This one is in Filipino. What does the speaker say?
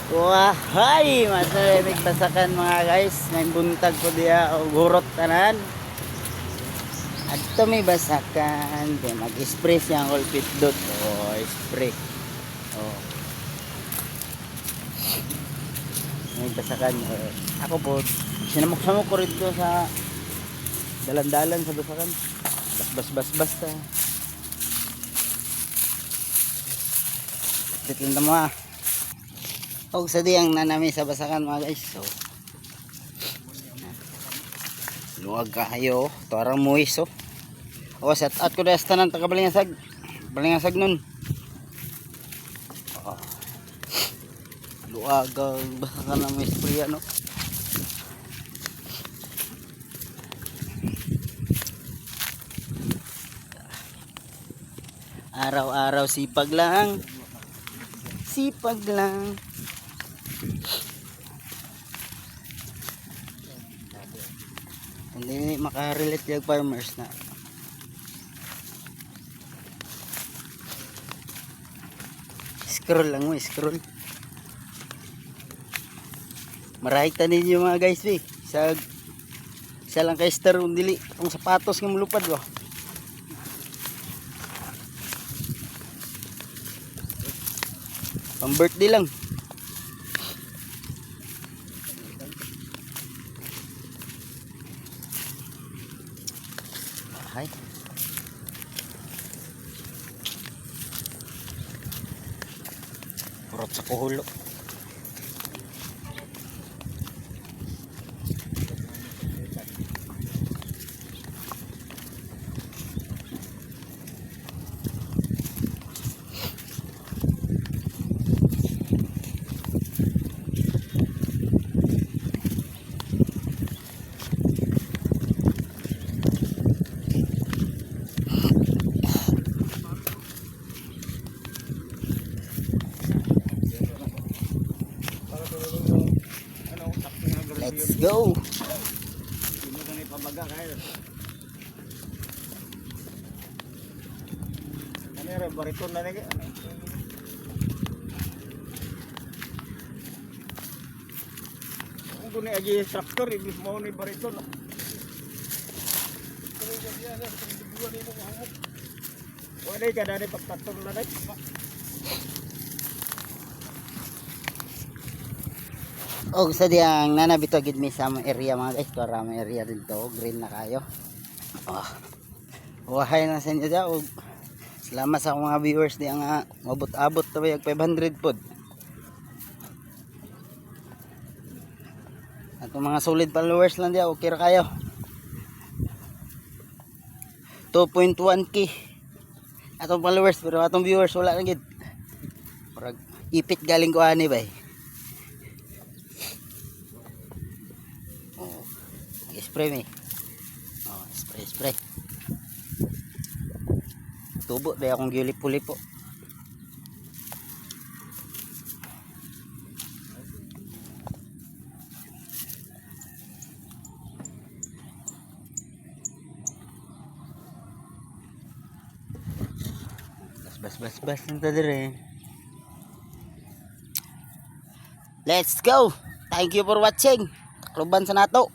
Wah, hay, masaya basakan mga guys. May buntag ko diya o gurot tanan. At ito may basakan. Kaya mag-spray siyang ulpit dot. O, spray. O, may basakan. Ako po, sinamok-samok ko rito sa dalan-dalan sa basakan. Bas-bas-bas-bas ta. Titinda mo ah. Og sa diyang nanami sa basakan mga guys. So, luwag kayo. Tarang muis oh. O set out ko dahil tanan taga Balingasag. Balingasag nun. Oh. Luwag basakan ng may spray ano. Araw-araw sipag lang. Sipag lang. Hindi makarelate yung farmers na scroll lang mo, scroll. Marahita ninyo mga guys isa lang kay star dili ang sapatos ng mulupad ba. Pang birthday lang. Hay. Purot sa kuhulo. Let's go. Sino ka na ipabaga kayo? Ano yung bariton na nage? Kung kuni agi traktor, ibig mo ni bariton. Wala ka dali pagtraktor na nage. Og sa diyang nanabito gid mi sa area mga guys, para may area dito, green na kayo. Oh. Wahay na sa inyo dyan. Og salamat sa mga viewers diyan nga mabot-abot ta bayag 500 pod. At mga solid followers lang diyan, okay ra kayo. 2.1k atong followers, pero atong viewers wala lang gid. Murag ipit galing ko ani bay. Spray me. Oh, spray. Tubo dahil akong gilip-lipo. Bas nang tadire. Let's go. Thank you for watching. Kluban sa nato.